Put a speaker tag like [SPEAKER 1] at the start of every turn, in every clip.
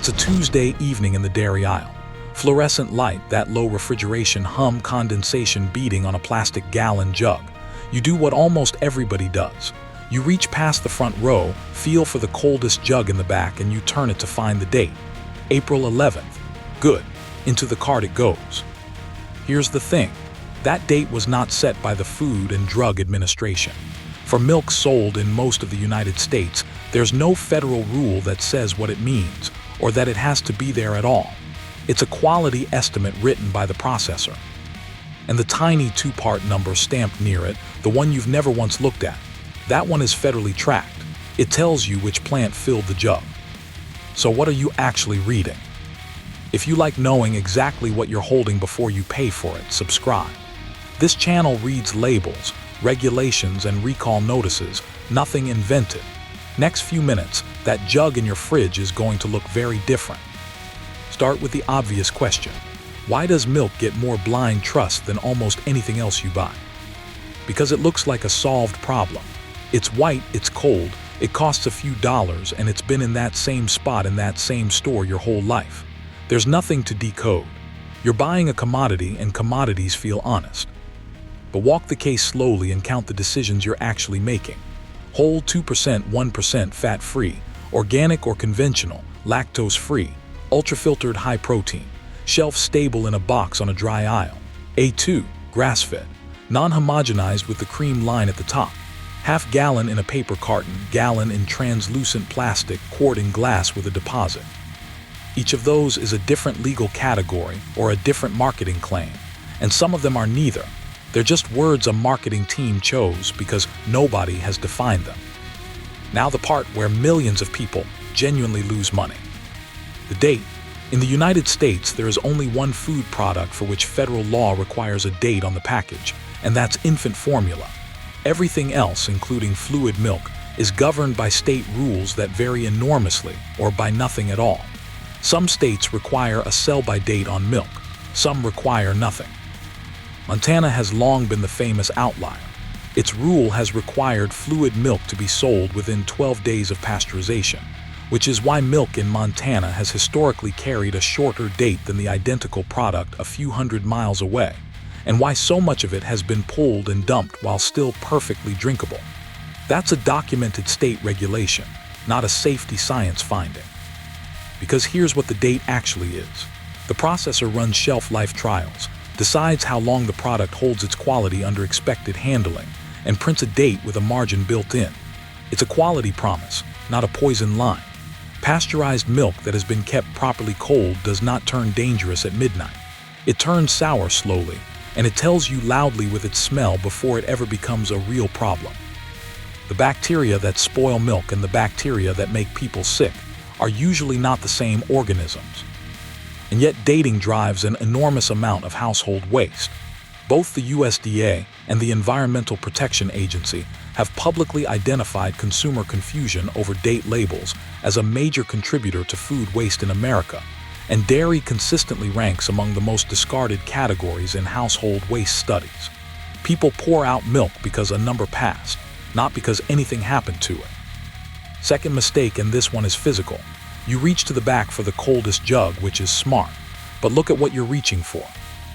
[SPEAKER 1] It's a Tuesday evening in the dairy aisle. Fluorescent light, that low refrigeration hum, condensation beating on a plastic gallon jug. You do what almost everybody does. You reach past the front row, feel for the coldest jug in the back, and you turn it to find the date. April 11th. Good. Into the cart it goes. Here's the thing. That date was not set by the Food and Drug Administration. For milk sold in most of the United States, there's no federal rule that says what it means, or that it has to be there at all. It's a quality estimate written by the processor. And the tiny two-part number stamped near it, the one you've never once looked at, that one is federally tracked. It tells you which plant filled the jug. So what are you actually reading? If you like knowing exactly what you're holding before you pay for it, subscribe. This channel reads labels, regulations, and recall notices, nothing invented. Next few minutes, that jug in your fridge is going to look very different. Start with the obvious question. Why does milk get more blind trust than almost anything else you buy? Because it looks like a solved problem. It's white, it's cold, it costs a few dollars, and it's been in that same spot in that same store your whole life. There's nothing to decode. You're buying a commodity, and commodities feel honest. But walk the case slowly and count the decisions you're actually making. Whole 2%, 1% fat-free, organic or conventional, lactose-free, ultra-filtered high protein, shelf-stable in a box on a dry aisle. A2, grass-fed, non-homogenized with the cream line at the top. Half-gallon in a paper carton, gallon in translucent plastic, quart in glass with a deposit. Each of those is a different legal category or a different marketing claim, and some of them are neither. They're just words a marketing team chose because nobody has defined them. Now the part where millions of people genuinely lose money. The date. In the United States, there is only one food product for which federal law requires a date on the package, and that's infant formula. Everything else, including fluid milk, is governed by state rules that vary enormously or by nothing at all. Some states require a sell-by date on milk. Some require nothing. Montana has long been the famous outlier. Its rule has required fluid milk to be sold within 12 days of pasteurization, which is why milk in Montana has historically carried a shorter date than the identical product a few hundred miles away, and why so much of it has been pulled and dumped while still perfectly drinkable. That's a documented state regulation, not a safety science finding. Because here's what the date actually is. The processor runs shelf life trials, decides how long the product holds its quality under expected handling, and prints a date with a margin built in. It's a quality promise, not a poison line. Pasteurized milk that has been kept properly cold does not turn dangerous at midnight. It turns sour slowly, and it tells you loudly with its smell before it ever becomes a real problem. The bacteria that spoil milk and the bacteria that make people sick are usually not the same organisms. And yet dating drives an enormous amount of household waste. Both the USDA and the Environmental Protection Agency have publicly identified consumer confusion over date labels as a major contributor to food waste in America, and dairy consistently ranks among the most discarded categories in household waste studies. People pour out milk because a number passed, not because anything happened to it. Second mistake, and this one is physical. You reach to the back for the coldest jug, which is smart. But look at what you're reaching for.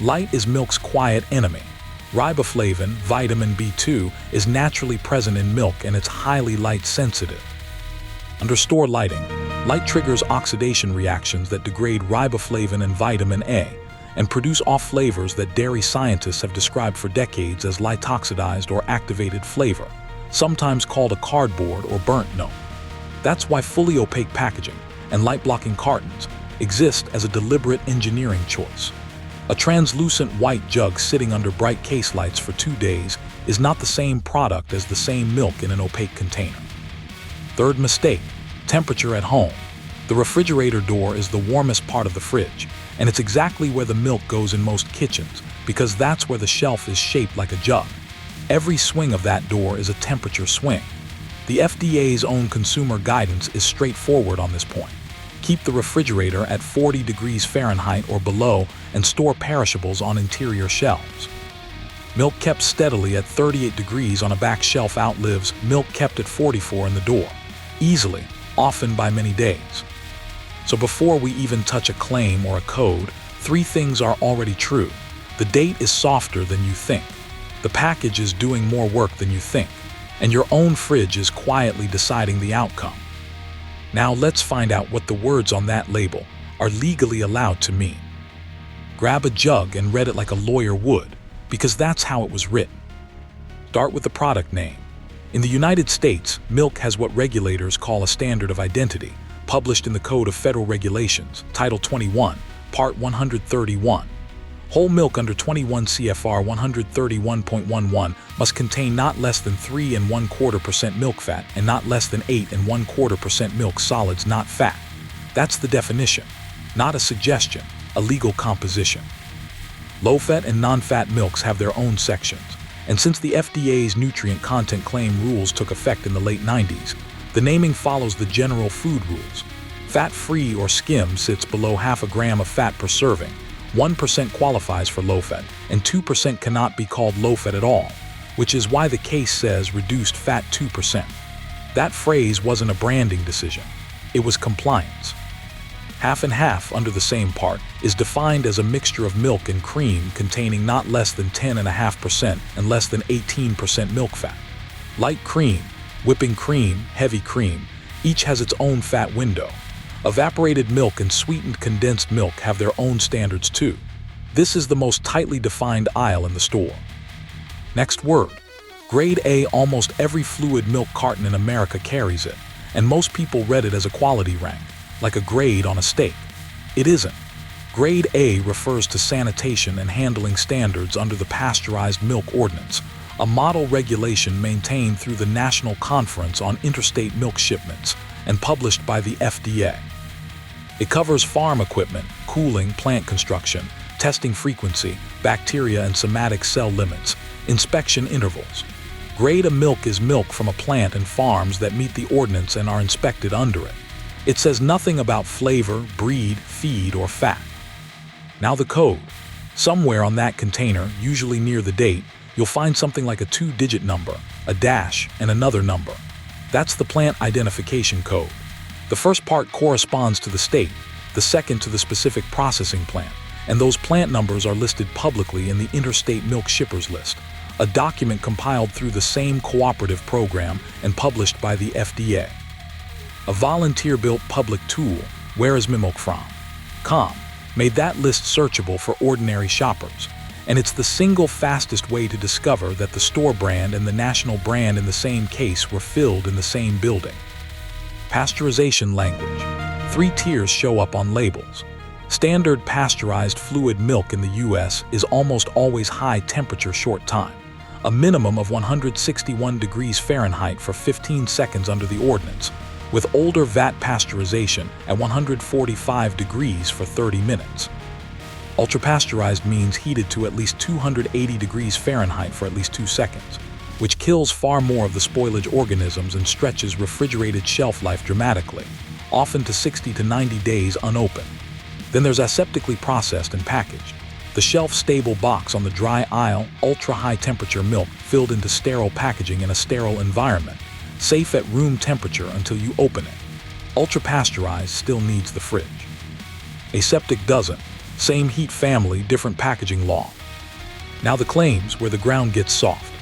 [SPEAKER 1] Light is milk's quiet enemy. Riboflavin, vitamin B2, is naturally present in milk and it's highly light sensitive. Under store lighting, light triggers oxidation reactions that degrade riboflavin and vitamin A and produce off flavors that dairy scientists have described for decades as light-oxidized or activated flavor, sometimes called a cardboard or burnt note. That's why fully opaque packaging and light-blocking cartons exist as a deliberate engineering choice. A translucent white jug sitting under bright case lights for 2 days is not the same product as the same milk in an opaque container. Third mistake, temperature at home. The refrigerator door is the warmest part of the fridge, and it's exactly where the milk goes in most kitchens because that's where the shelf is shaped like a jug. Every swing of that door is a temperature swing. The FDA's own consumer guidance is straightforward on this point. Keep the refrigerator at 40 degrees Fahrenheit or below and store perishables on interior shelves. Milk kept steadily at 38 degrees on a back shelf outlives milk kept at 44 in the door, easily, often by many days. So before we even touch a claim or a code, 3 things are already true. The date is softer than you think. The package is doing more work than you think. And your own fridge is quietly deciding the outcome. Now let's find out what the words on that label are legally allowed to mean. Grab a jug and read it like a lawyer would, because that's how it was written. Start with the product name. In the United States, milk has what regulators call a standard of identity, published in the Code of Federal Regulations, Title 21, Part 131. Whole milk under 21 CFR 131.11 must contain not less than 3 1/4% milk fat and not less than 8 1/4% milk solids not fat. That's the definition, not a suggestion, a legal composition. Low-fat and non-fat milks have their own sections, and since the FDA's nutrient content claim rules took effect in the late 90s, the naming follows the general food rules. Fat-free or skim sits below half a gram of fat per serving. 1% qualifies for low-fat, and 2% cannot be called low-fat at all, which is why the case says reduced fat 2%. That phrase wasn't a branding decision. It was compliance. Half and half under the same part is defined as a mixture of milk and cream containing not less than 10.5% and less than 18% milk fat. Light cream, whipping cream, heavy cream, each has its own fat window. Evaporated milk and sweetened condensed milk have their own standards too. This is the most tightly defined aisle in the store. Next word. Grade A. Almost every fluid milk carton in America carries it, and most people read it as a quality rank, like a grade on a steak. It isn't. Grade A refers to sanitation and handling standards under the Pasteurized Milk Ordinance, a model regulation maintained through the National Conference on Interstate Milk Shipments and published by the FDA. It covers farm equipment, cooling, plant construction, testing frequency, bacteria and somatic cell limits, inspection intervals. Grade A milk is milk from a plant and farms that meet the ordinance and are inspected under it. It says nothing about flavor, breed, feed, or fat. Now the code. Somewhere on that container, usually near the date, you'll find something like a 2-digit number, a dash, and another number. That's the plant identification code. The first part corresponds to the state, the second to the specific processing plant, and those plant numbers are listed publicly in the Interstate Milk Shippers List, a document compiled through the same cooperative program and published by the FDA. A volunteer-built public tool, Where Is My Milk From? .com, made that list searchable for ordinary shoppers, and it's the single fastest way to discover that the store brand and the national brand in the same case were filled in the same building. Pasteurization language. 3 tiers show up on labels. Standard pasteurized fluid milk in the U.S. is almost always high temperature short time, a minimum of 161 degrees Fahrenheit for 15 seconds under the ordinance, with older vat pasteurization at 145 degrees for 30 minutes. Ultra-pasteurized means heated to at least 280 degrees Fahrenheit for at least 2 seconds, which kills far more of the spoilage organisms and stretches refrigerated shelf life dramatically, often to 60 to 90 days unopened. Then there's aseptically processed and packaged, the shelf-stable box on the dry aisle, ultra-high temperature milk filled into sterile packaging in a sterile environment, safe at room temperature until you open it. Ultra-pasteurized still needs the fridge. Aseptic doesn't. Same heat family, different packaging law. Now the claims where the ground gets soft.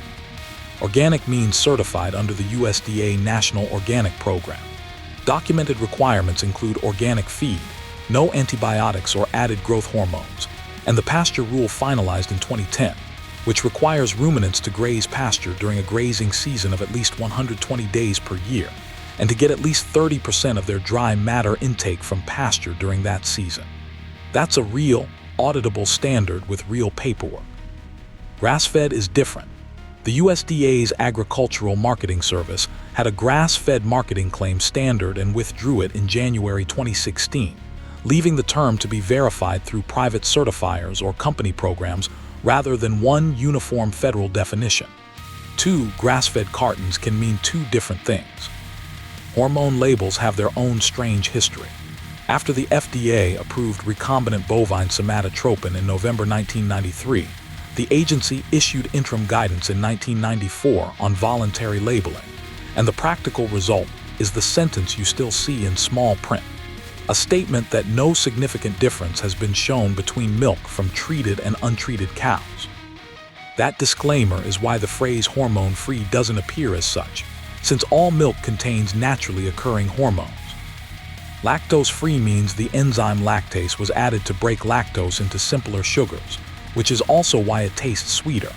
[SPEAKER 1] Organic means certified under the USDA National Organic Program. Documented requirements include organic feed, no antibiotics or added growth hormones, and the pasture rule finalized in 2010, which requires ruminants to graze pasture during a grazing season of at least 120 days per year, and to get at least 30% of their dry matter intake from pasture during that season. That's a real, auditable standard with real paperwork. Grass-fed is different. The USDA's Agricultural Marketing Service had a grass-fed marketing claim standard and withdrew it in January 2016, leaving the term to be verified through private certifiers or company programs rather than one uniform federal definition. 2 grass-fed cartons can mean 2 different things. Hormone labels have their own strange history. After the FDA approved recombinant bovine somatotropin in November 1993, the agency issued interim guidance in 1994 on voluntary labeling, and the practical result is the sentence you still see in small print. a statement that no significant difference has been shown between milk from treated and untreated cows. That disclaimer is why the phrase hormone-free doesn't appear as such, since all milk contains naturally occurring hormones. Lactose-free means the enzyme lactase was added to break lactose into simpler sugars, which is also why it tastes sweeter.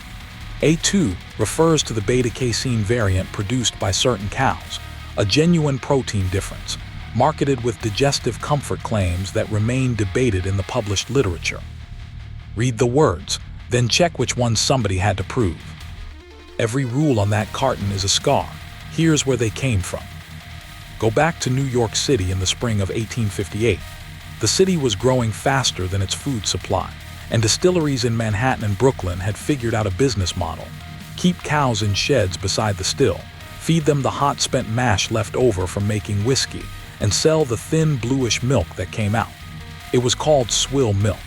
[SPEAKER 1] A2 refers to the beta-casein variant produced by certain cows, a genuine protein difference, marketed with digestive comfort claims that remain debated in the published literature. Read the words, then check which ones somebody had to prove. Every rule on that carton is a scar. Here's where they came from. Go back to New York City in the spring of 1858. The city was growing faster than its food supply, and distilleries in Manhattan and Brooklyn had figured out a business model. Keep cows in sheds beside the still, feed them the hot spent mash left over from making whiskey, and sell the thin bluish milk that came out. It was called swill milk.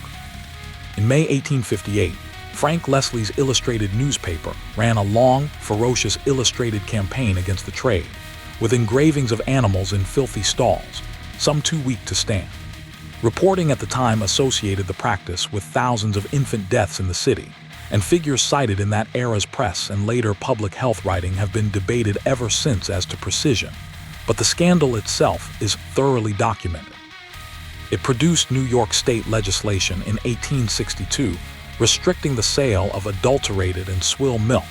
[SPEAKER 1] In May 1858, Frank Leslie's illustrated newspaper ran a long, ferocious illustrated campaign against the trade, with engravings of animals in filthy stalls, some too weak to stand. Reporting at the time associated the practice with thousands of infant deaths in the city, and figures cited in that era's press and later public health writing have been debated ever since as to precision, but the scandal itself is thoroughly documented. It produced New York state legislation in 1862 restricting the sale of adulterated and swill milk,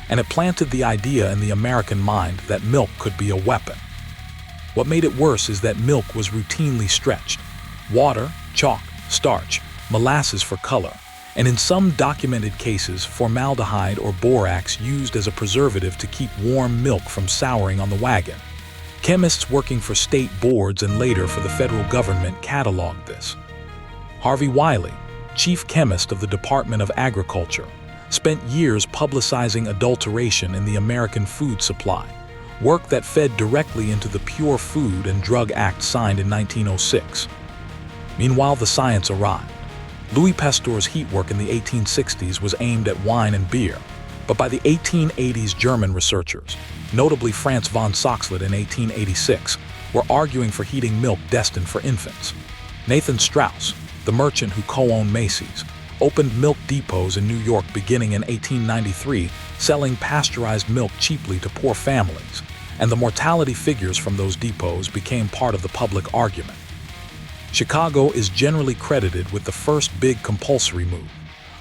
[SPEAKER 1] and it planted the idea in the American mind that milk could be a weapon. What made it worse is that milk was routinely stretched. Water, chalk, starch, molasses for color, and in some documented cases, formaldehyde or borax used as a preservative to keep warm milk from souring on the wagon. Chemists working for state boards and later for the federal government cataloged this. Harvey Wiley, chief chemist of the Department of Agriculture, spent years publicizing adulteration in the American food supply, work that fed directly into the Pure Food and Drug Act signed in 1906. Meanwhile, the science arrived. Louis Pasteur's heat work in the 1860s was aimed at wine and beer, but by the 1880s German researchers, notably Franz von Soxhlet in 1886, were arguing for heating milk destined for infants. Nathan Strauss, the merchant who co-owned Macy's, opened milk depots in New York beginning in 1893, selling pasteurized milk cheaply to poor families, and the mortality figures from those depots became part of the public argument. Chicago is generally credited with the first big compulsory move,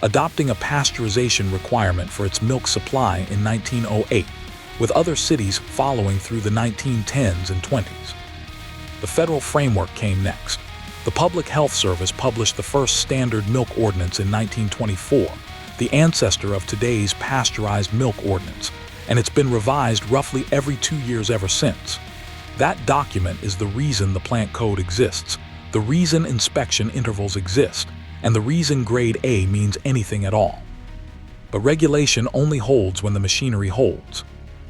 [SPEAKER 1] adopting a pasteurization requirement for its milk supply in 1908, with other cities following through the 1910s and 20s. The federal framework came next. The Public Health Service published the first Standard Milk Ordinance in 1924, the ancestor of today's Pasteurized Milk Ordinance, and it's been revised roughly every 2 years ever since. That document is the reason the plant code exists, the reason inspection intervals exist, and the reason grade A means anything at all. But regulation only holds when the machinery holds.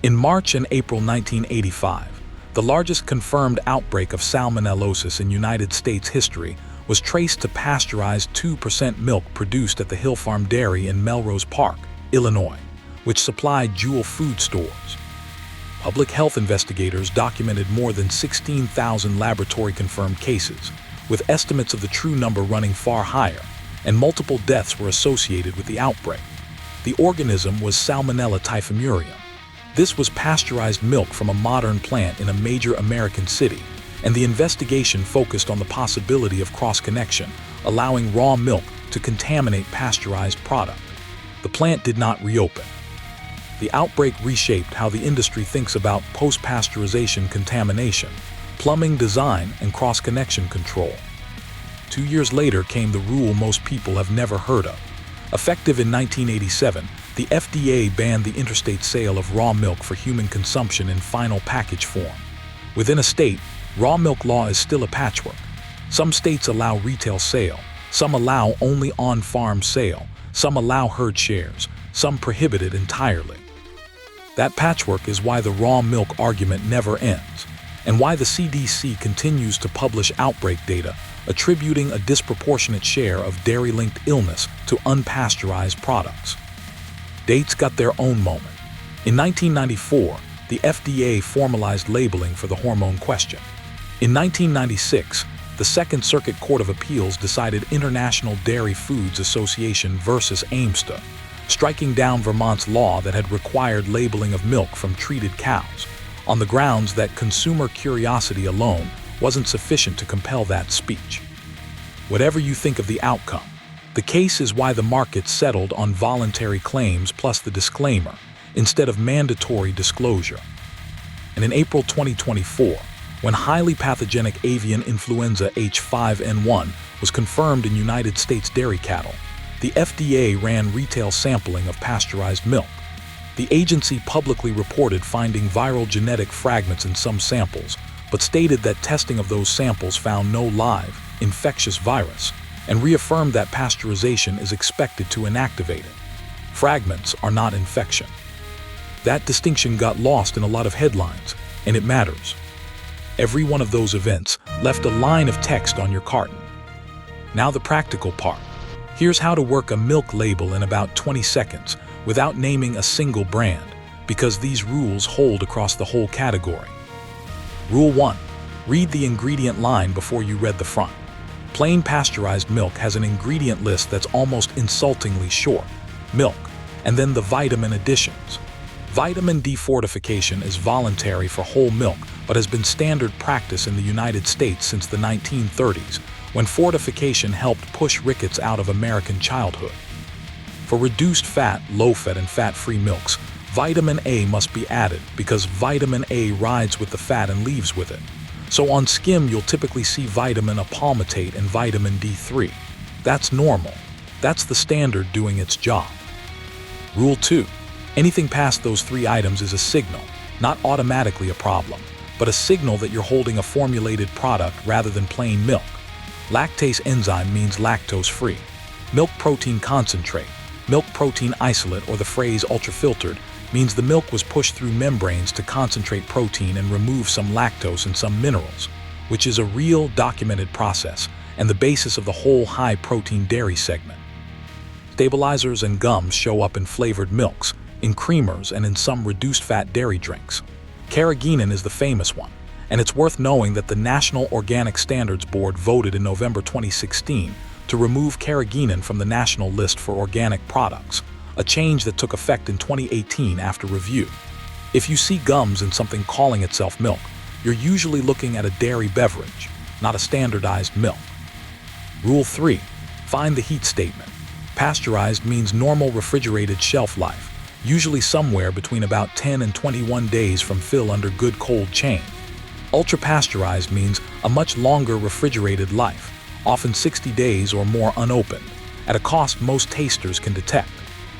[SPEAKER 1] In March and April 1985, the largest confirmed outbreak of salmonellosis in United States history was traced to pasteurized 2% milk produced at the Hill Farm Dairy in Melrose Park, Illinois, which supplied Jewel food stores. Public health investigators documented more than 16,000 laboratory-confirmed cases, with estimates of the true number running far higher, and multiple deaths were associated with the outbreak. The organism was Salmonella typhimurium. This was pasteurized milk from a modern plant in a major American city, and the investigation focused on the possibility of cross-connection, allowing raw milk to contaminate pasteurized product. The plant did not reopen. The outbreak reshaped how the industry thinks about post-pasteurization contamination, plumbing design, and cross-connection control. 2 years later came the rule most people have never heard of. Effective in 1987, the FDA banned the interstate sale of raw milk for human consumption in final package form. Within a state, raw milk law is still a patchwork. Some states allow retail sale, some allow only on-farm sale, some allow herd shares, some prohibit it entirely. That patchwork is why the raw milk argument never ends, and why the CDC continues to publish outbreak data attributing a disproportionate share of dairy-linked illness to unpasteurized products. Dates got their own moment. In 1994, the FDA formalized labeling for the hormone question. In 1996, the the Second Circuit Court of Appeals decided International Dairy Foods Association versus AIMSTA, striking down Vermont's law that had required labeling of milk from treated cows, on the grounds that consumer curiosity alone wasn't sufficient to compel that speech. Whatever you think of the outcome, the case is why the market settled on voluntary claims plus the disclaimer, instead of mandatory disclosure. And in April 2024, when highly pathogenic avian influenza H5N1 was confirmed in United States dairy cattle, the FDA ran retail sampling of pasteurized milk. The agency publicly reported finding viral genetic fragments in some samples, but stated that testing of those samples found no live, infectious virus, and reaffirmed that pasteurization is expected to inactivate it. Fragments are not infection. That distinction got lost in a lot of headlines, and it matters. Every one of those events left a line of text on your carton. Now the practical part. Here's how to work a milk label in about 20 seconds without naming a single brand, because these rules hold across the whole category. Rule 1. Read the ingredient line before you read the front. Plain pasteurized milk has an ingredient list that's almost insultingly short. Milk, and then the vitamin additions. Vitamin D fortification is voluntary for whole milk, but has been standard practice in the United States since the 1930s, when fortification helped push rickets out of American childhood. For reduced fat, low-fat, and fat-free milks, vitamin A must be added because vitamin A rides with the fat and leaves with it. So on skim, you'll typically see vitamin A palmitate and vitamin D3. That's normal. That's the standard doing its job. Rule 2. Anything past those 3 items is a signal, not automatically a problem, but a signal that you're holding a formulated product rather than plain milk. Lactase enzyme means lactose-free. Milk protein concentrate, milk protein isolate, or the phrase ultra-filtered, means the milk was pushed through membranes to concentrate protein and remove some lactose and some minerals, which is a real documented process and the basis of the whole high-protein dairy segment. Stabilizers and gums show up in flavored milks, in creamers, and in some reduced-fat dairy drinks. Carrageenan is the famous one, and it's worth knowing that the National Organic Standards Board voted in November 2016 to remove carrageenan from the national list for organic products, a change that took effect in 2018 after review. If you see gums in something calling itself milk, you're usually looking at a dairy beverage, not a standardized milk. Rule 3. Find the heat statement. Pasteurized means normal refrigerated shelf life, usually somewhere between about 10 and 21 days from fill under good cold chain. Ultra-pasteurized means a much longer refrigerated life, often 60 days or more unopened, at a cost most tasters can detect.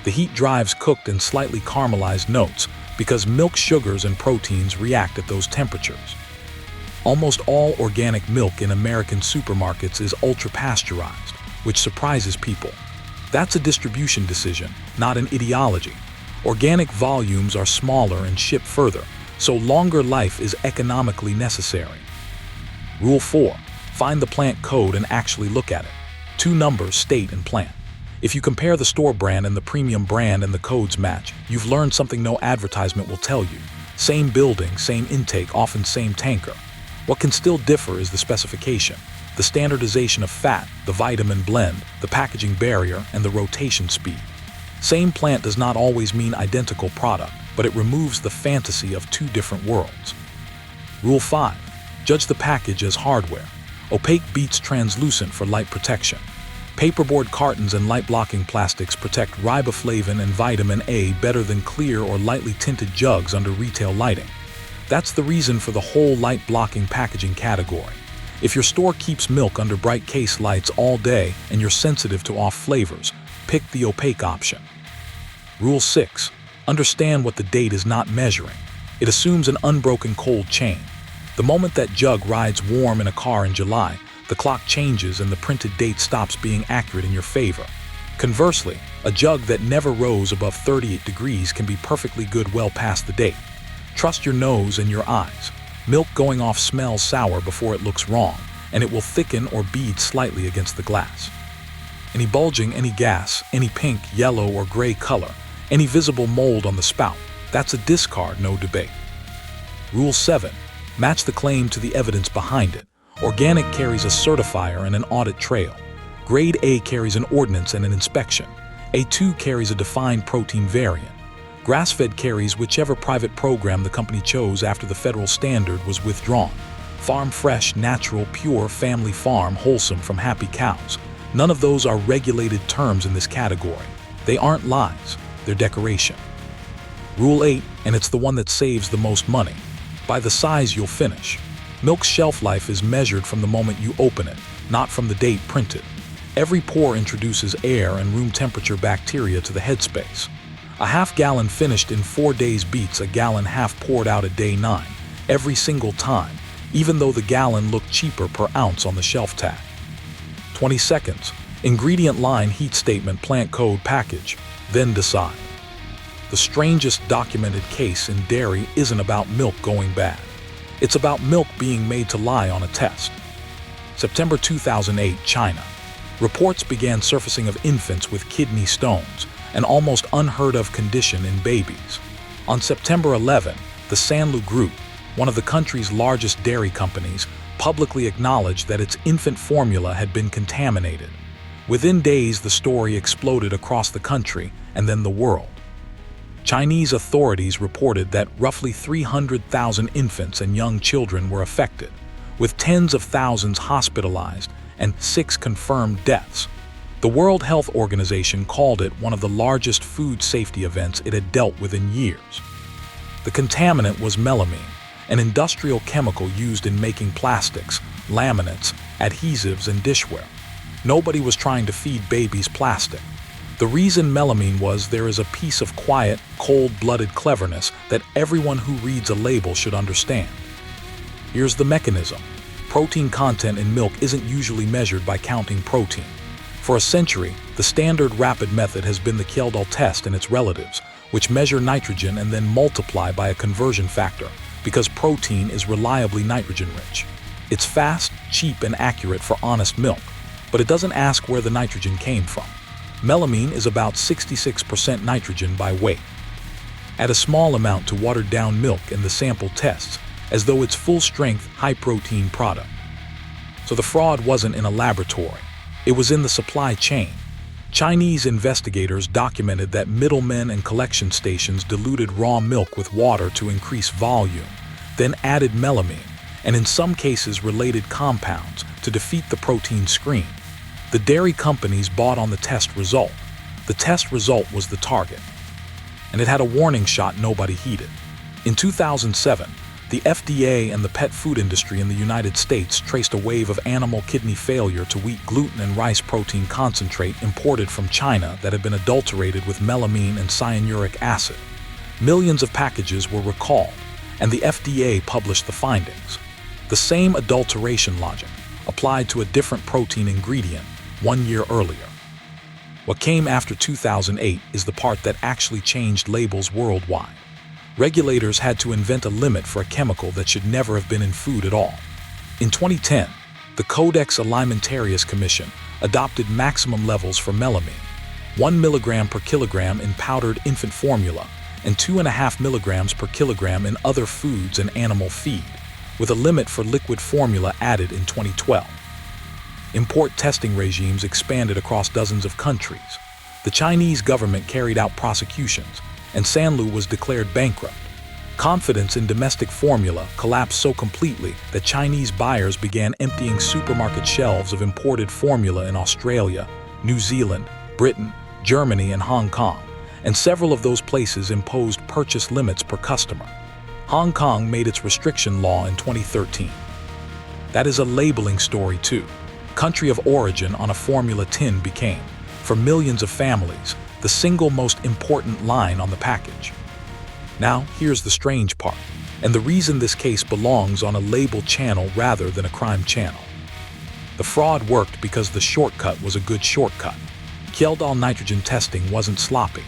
[SPEAKER 1] The heat drives cooked and slightly caramelized notes because milk sugars and proteins react at those temperatures. Almost all organic milk in American supermarkets is ultra-pasteurized, which surprises people. That's a distribution decision, not an ideology. Organic volumes are smaller and ship further, so longer life is economically necessary. Rule 4. Find the plant code and actually look at it. 2 numbers, state and plant. If you compare the store brand and the premium brand and the codes match, you've learned something no advertisement will tell you. Same building, same intake, often same tanker. What can still differ is the specification, the standardization of fat, the vitamin blend, the packaging barrier, and the rotation speed. Same plant does not always mean identical product, but it removes the fantasy of 2 different worlds. Rule 5. Judge the package as hardware. Opaque beats translucent for light protection. Paperboard cartons and light-blocking plastics protect riboflavin and vitamin A better than clear or lightly tinted jugs under retail lighting. That's the reason for the whole light-blocking packaging category. If your store keeps milk under bright case lights all day and you're sensitive to off flavors, pick the opaque option. Rule 6. Understand what the date is not measuring. It assumes an unbroken cold chain. The moment that jug rides warm in a car in July, the clock changes and the printed date stops being accurate in your favor. Conversely, a jug that never rose above 38 degrees can be perfectly good well past the date. Trust your nose and your eyes. Milk going off smells sour before it looks wrong, and it will thicken or bead slightly against the glass. Any bulging, any gas, any pink, yellow, or gray color, any visible mold on the spout, that's a discard, no debate. Rule 7. Match the claim to the evidence behind it. Organic carries a certifier and an audit trail. Grade A carries an ordinance and an inspection. A2 carries a defined protein variant. Grass-fed carries whichever private program the company chose after the federal standard was withdrawn. Farm fresh, natural, pure, family farm, wholesome from happy cows. None of those are regulated terms in this category. They aren't lies, they're decoration. Rule 8, and it's the one that saves the most money. By the size you'll finish. Milk's shelf life is measured from the moment you open it, not from the date printed. Every pour introduces air and room temperature bacteria to the headspace. A half-gallon finished in 4 days beats a gallon half poured out at day 9, every single time, even though the gallon looked cheaper per ounce on the shelf tag. 20 seconds. Ingredient line, heat statement, plant code, package. Then decide. The strangest documented case in dairy isn't about milk going bad. It's about milk being made to lie on a test. September 2008, China. Reports began surfacing of infants with kidney stones, an almost unheard-of condition in babies. On September 11, the Sanlu Group, one of the country's largest dairy companies, publicly acknowledged that its infant formula had been contaminated. Within days, the story exploded across the country and then the world. Chinese authorities reported that roughly 300,000 infants and young children were affected, with tens of thousands hospitalized and 6 confirmed deaths. The World Health Organization called it one of the largest food safety events it had dealt with in years. The contaminant was melamine, an industrial chemical used in making plastics, laminates, adhesives, and dishware. Nobody was trying to feed babies plastic. The reason melamine was there is a piece of quiet, cold-blooded cleverness that everyone who reads a label should understand. Here's the mechanism. Protein content in milk isn't usually measured by counting protein. For a century, the standard rapid method has been the Kjeldahl test and its relatives, which measure nitrogen and then multiply by a conversion factor, because protein is reliably nitrogen-rich. It's fast, cheap, and accurate for honest milk, but it doesn't ask where the nitrogen came from. Melamine is about 66% nitrogen by weight. Add a small amount to watered-down milk in the sample tests, as though it's full-strength, high-protein product. So the fraud wasn't in a laboratory. It was in the supply chain. Chinese investigators documented that middlemen and collection stations diluted raw milk with water to increase volume, then added melamine, and in some cases related compounds, to defeat the protein screen. The dairy companies bought on the test result. The test result was the target. And it had a warning shot nobody heeded. In 2007, the FDA and the pet food industry in the United States traced a wave of animal kidney failure to wheat gluten and rice protein concentrate imported from China that had been adulterated with melamine and cyanuric acid. Millions of packages were recalled, and the FDA published the findings. The same adulteration logic applied to a different protein ingredient 1 year earlier. What came after 2008 is the part that actually changed labels worldwide. Regulators had to invent a limit for a chemical that should never have been in food at all. In 2010, the Codex Alimentarius Commission adopted maximum levels for melamine, 1 milligram per kilogram in powdered infant formula and 2.5 milligrams per kilogram in other foods and animal feed, with a limit for liquid formula added in 2012. Import testing regimes expanded across dozens of countries. The Chinese government carried out prosecutions, and Sanlu was declared bankrupt. Confidence in domestic formula collapsed so completely that Chinese buyers began emptying supermarket shelves of imported formula in Australia, New Zealand, Britain, Germany, and Hong Kong, and several of those places imposed purchase limits per customer. Hong Kong made its restriction law in 2013. That is a labeling story too. Country of origin on a formula tin became, for millions of families, the single most important line on the package. Now, here's the strange part, and the reason this case belongs on a label channel rather than a crime channel. The fraud worked because the shortcut was a good shortcut. Kjeldahl nitrogen testing wasn't sloppy.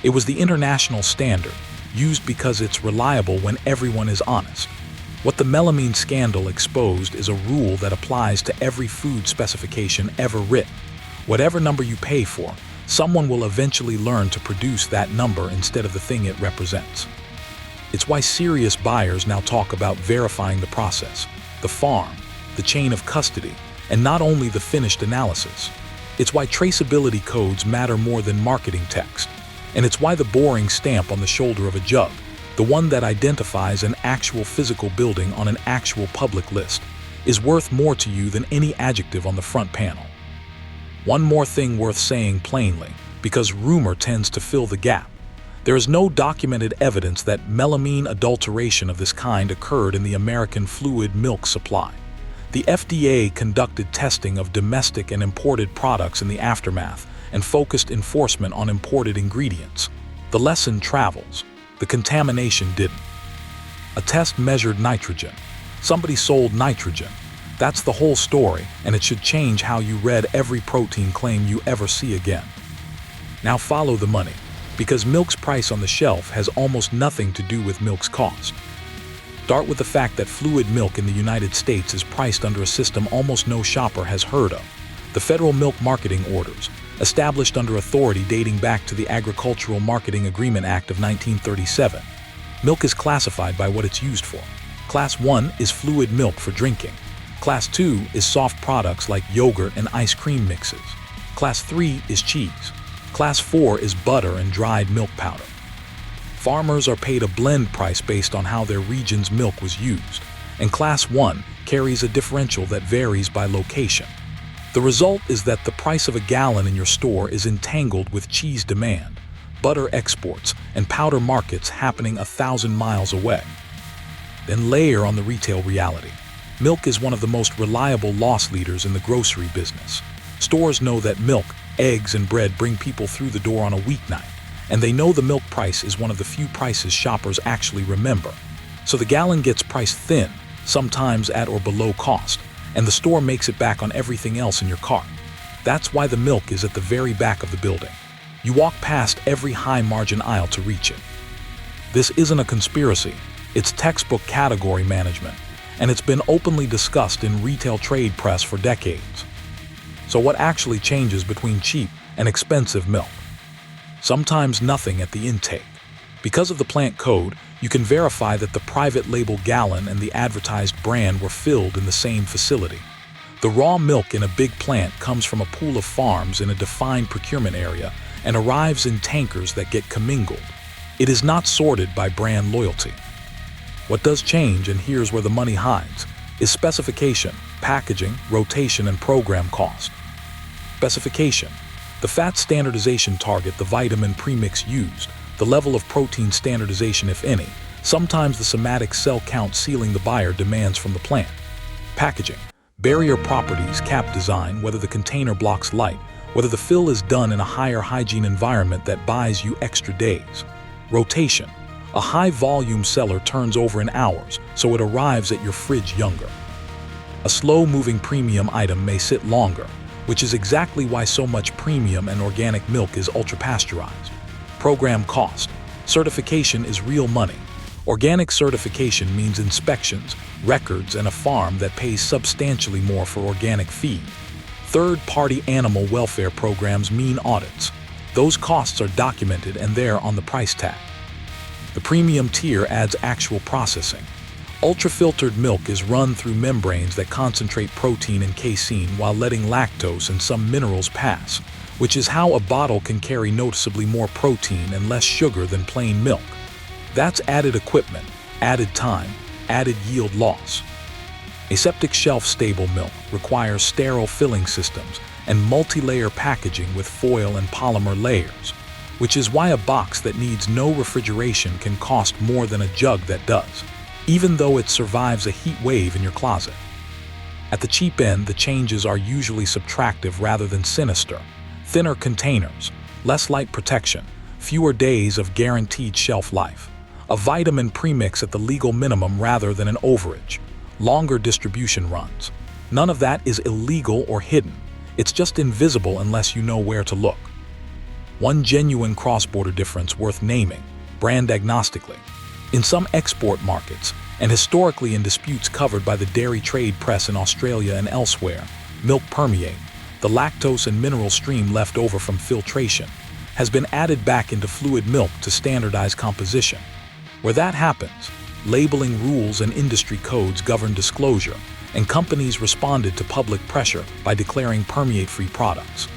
[SPEAKER 1] It was the international standard, used because it's reliable when everyone is honest. What the melamine scandal exposed is a rule that applies to every food specification ever written. Whatever number you pay for, someone will eventually learn to produce that number instead of the thing it represents. It's why serious buyers now talk about verifying the process, the farm, the chain of custody, and not only the finished analysis. It's why traceability codes matter more than marketing text. And it's why the boring stamp on the shoulder of a jug, the one that identifies an actual physical building on an actual public list, is worth more to you than any adjective on the front panel. One more thing worth saying plainly, because rumor tends to fill the gap. There is no documented evidence that melamine adulteration of this kind occurred in the American fluid milk supply. The FDA conducted testing of domestic and imported products in the aftermath and focused enforcement on imported ingredients. The lesson travels. The contamination didn't. A test measured nitrogen. Somebody sold nitrogen. That's the whole story, and it should change how you read every protein claim you ever see again. Now follow the money, because milk's price on the shelf has almost nothing to do with milk's cost. Start with the fact that fluid milk in the United States is priced under a system almost no shopper has heard of: the Federal Milk Marketing Orders, established under authority dating back to the Agricultural Marketing Agreement Act of 1937. Milk is classified by what it's used for. Class 1 is fluid milk for drinking. Class 2 is soft products like yogurt and ice cream mixes. Class 3 is cheese. Class 4 is butter and dried milk powder. Farmers are paid a blend price based on how their region's milk was used, and Class 1 carries a differential that varies by location. The result is that the price of a gallon in your store is entangled with cheese demand, butter exports, and powder markets happening 1,000 miles away. Then layer on the retail reality. Milk is one of the most reliable loss leaders in the grocery business. Stores know that milk, eggs, and bread bring people through the door on a weeknight, and they know the milk price is one of the few prices shoppers actually remember. So the gallon gets priced thin, sometimes at or below cost, and the store makes it back on everything else in your cart. That's why the milk is at the very back of the building. You walk past every high-margin aisle to reach it. This isn't a conspiracy, it's textbook category management, and it's been openly discussed in retail trade press for decades. So what actually changes between cheap and expensive milk? Sometimes nothing at the intake. Because of the plant code, you can verify that the private label gallon and the advertised brand were filled in the same facility. The raw milk in a big plant comes from a pool of farms in a defined procurement area and arrives in tankers that get commingled. It is not sorted by brand loyalty. What does change, and here's where the money hides, is specification, packaging, rotation, and program cost. Specification. The fat standardization target the vitamin premix used, the level of protein standardization if any, sometimes the somatic cell count ceiling the buyer demands from the plant. Packaging. Barrier properties, cap design, whether the container blocks light, whether the fill is done in a higher hygiene environment that buys you extra days. Rotation. A high-volume seller turns over in hours, so it arrives at your fridge younger. A slow-moving premium item may sit longer, which is exactly why so much premium and organic milk is ultra-pasteurized. Program cost. Certification is real money. Organic certification means inspections, records, and a farm that pays substantially more for organic feed. Third-party animal welfare programs mean audits. Those costs are documented and they're on the price tag. The premium tier adds actual processing. Ultra-filtered milk is run through membranes that concentrate protein and casein while letting lactose and some minerals pass, which is how a bottle can carry noticeably more protein and less sugar than plain milk. That's added equipment, added time, added yield loss. Aseptic shelf-stable milk requires sterile filling systems and multi-layer packaging with foil and polymer layers, which is why a box that needs no refrigeration can cost more than a jug that does, even though it survives a heat wave in your closet. At the cheap end, the changes are usually subtractive rather than sinister. Thinner containers, less light protection, fewer days of guaranteed shelf life, a vitamin premix at the legal minimum rather than an overage, longer distribution runs. None of that is illegal or hidden. It's just invisible unless you know where to look. One genuine cross-border difference worth naming, brand agnostically. In some export markets, and historically in disputes covered by the dairy trade press in Australia and elsewhere, milk permeate, the lactose and mineral stream left over from filtration, has been added back into fluid milk to standardize composition. Where that happens, labeling rules and industry codes govern disclosure, and companies responded to public pressure by declaring permeate-free products.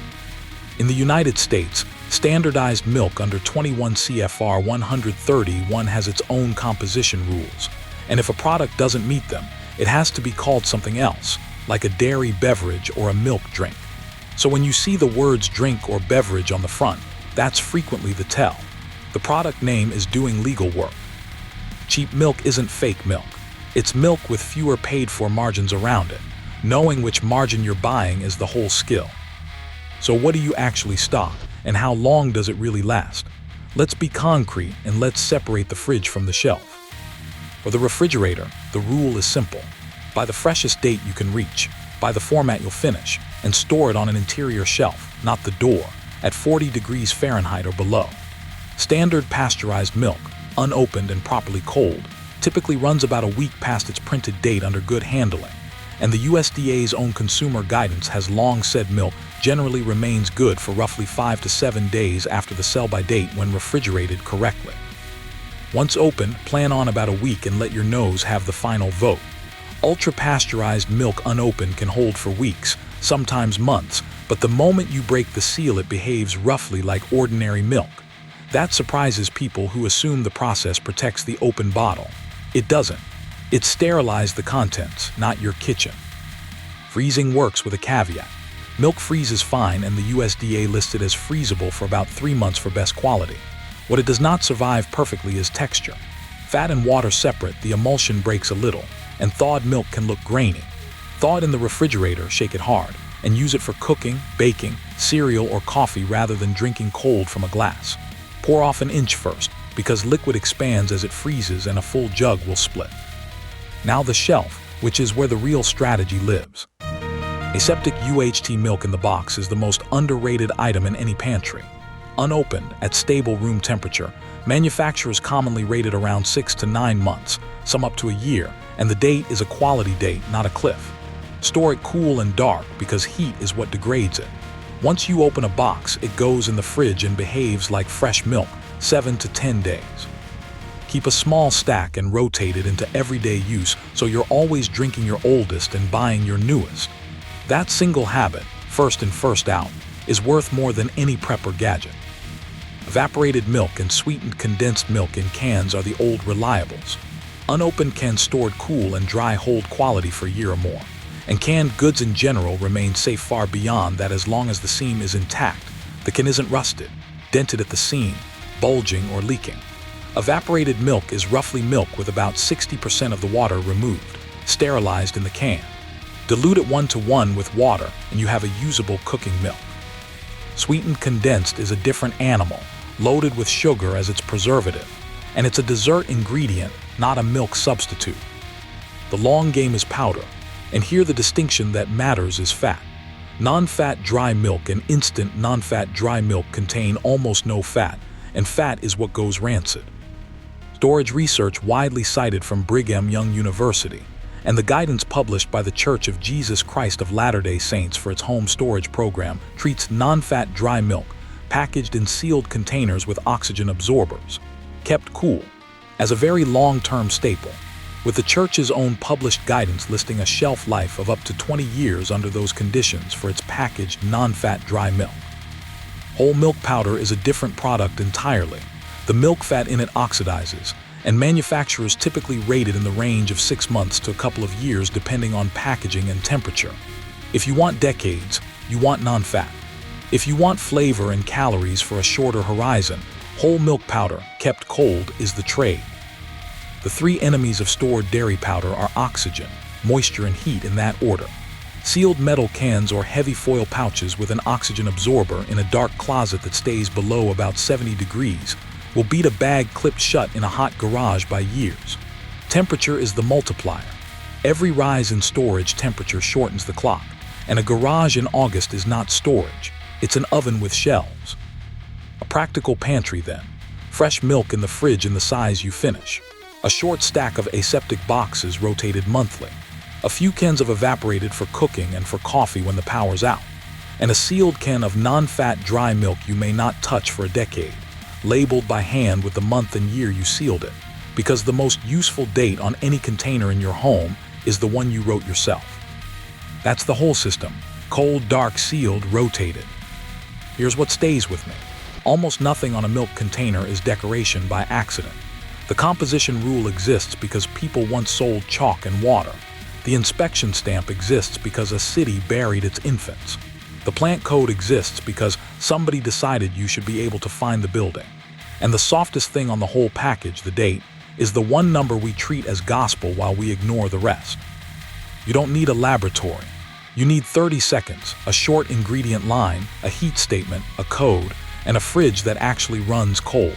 [SPEAKER 1] In the United States, standardized milk under 21 CFR 131 has its own composition rules, and if a product doesn't meet them, it has to be called something else, like a dairy beverage or a milk drink. So when you see the words drink or beverage on the front, that's frequently the tell. The product name is doing legal work. Cheap milk isn't fake milk. It's milk with fewer paid-for margins around it. Knowing which margin you're buying is the whole skill. So what do you actually stock, and how long does it really last? Let's be concrete and let's separate the fridge from the shelf. For the refrigerator, the rule is simple. Buy the freshest date you can reach, buy the format you'll finish, and store it on an interior shelf, not the door, at 40 degrees Fahrenheit or below. Standard pasteurized milk, unopened and properly cold, typically runs about a week past its printed date under good handling, and the USDA's own consumer guidance has long said milk generally remains good for roughly 5 to 7 days after the sell-by date when refrigerated correctly. Once opened, plan on about a week and let your nose have the final vote. Ultra-pasteurized milk unopened can hold for weeks, sometimes months, but the moment you break the seal it behaves roughly like ordinary milk. That surprises people who assume the process protects the open bottle. It doesn't. It sterilized the contents, not your kitchen. Freezing works with a caveat. Milk freezes fine and the USDA listed as freezable for about 3 months for best quality. What it does not survive perfectly is texture. Fat and water separate, the emulsion breaks a little, and thawed milk can look grainy. Thaw it in the refrigerator, shake it hard, and use it for cooking, baking, cereal, or coffee rather than drinking cold from a glass. Pour off an inch first, because liquid expands as it freezes and a full jug will split. Now the shelf, which is where the real strategy lives. Aseptic UHT milk in the box is the most underrated item in any pantry. Unopened, at stable room temperature, manufacturers commonly rate it around 6 to 9 months, some up to a year, and the date is a quality date, not a cliff. Store it cool and dark because heat is what degrades it. Once you open a box, it goes in the fridge and behaves like fresh milk, 7 to 10 days. Keep a small stack and rotate it into everyday use so you're always drinking your oldest and buying your newest. That single habit, first in, first out, is worth more than any prepper gadget. Evaporated milk and sweetened condensed milk in cans are the old reliables. Unopened cans stored cool and dry hold quality for a year or more. And canned goods in general remain safe far beyond that as long as the seam is intact, the can isn't rusted, dented at the seam, bulging or leaking. Evaporated milk is roughly milk with about 60% of the water removed, sterilized in the can. Dilute it 1:1 with water and you have a usable cooking milk. Sweetened condensed is a different animal, loaded with sugar as its preservative, and it's a dessert ingredient, not a milk substitute. The long game is powder, and here the distinction that matters is fat. Non-fat dry milk and instant non-fat dry milk contain almost no fat, and fat is what goes rancid. Storage research widely cited from Brigham Young University, and the guidance published by the Church of Jesus Christ of Latter-day Saints for its home storage program treats non-fat dry milk, packaged in sealed containers with oxygen absorbers, kept cool, as a very long-term staple, with the Church's own published guidance listing a shelf life of up to 20 years under those conditions for its packaged non-fat dry milk. Whole milk powder is a different product entirely. The milk fat in it oxidizes, and manufacturers typically rate it in the range of 6 months to a couple of years depending on packaging and temperature. If you want decades, you want non-fat. If you want flavor and calories for a shorter horizon, whole milk powder, kept cold, is the trade. The 3 enemies of stored dairy powder are oxygen, moisture, and heat in that order. Sealed metal cans or heavy foil pouches with an oxygen absorber in a dark closet that stays below about 70 degrees will beat a bag clipped shut in a hot garage by years. Temperature is the multiplier. Every rise in storage temperature shortens the clock, and a garage in August is not storage, it's an oven with shelves. A practical pantry then. Fresh milk in the fridge in the size you finish. A short stack of aseptic boxes rotated monthly. A few cans of evaporated for cooking and for coffee when the power's out. And a sealed can of non-fat dry milk you may not touch for a decade, labeled by hand with the month and year you sealed it, because the most useful date on any container in your home is the one you wrote yourself. That's the whole system: cold, dark, sealed, rotated. Here's what stays with me. Almost nothing on a milk container is decoration by accident. The composition rule exists because people once sold chalk and water. The inspection stamp exists because a city buried its infants. The plant code exists because somebody decided you should be able to find the building. And the softest thing on the whole package, the date, is the one number we treat as gospel while we ignore the rest. You don't need a laboratory. You need 30 seconds, a short ingredient line, a heat statement, a code, and a fridge that actually runs cold.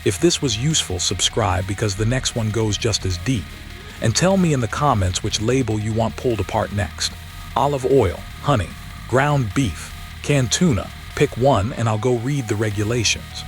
[SPEAKER 1] If this was useful, subscribe, because the next one goes just as deep. And tell me in the comments which label you want pulled apart next. Olive oil, honey, ground beef, canned tuna. Pick one and I'll go read the regulations.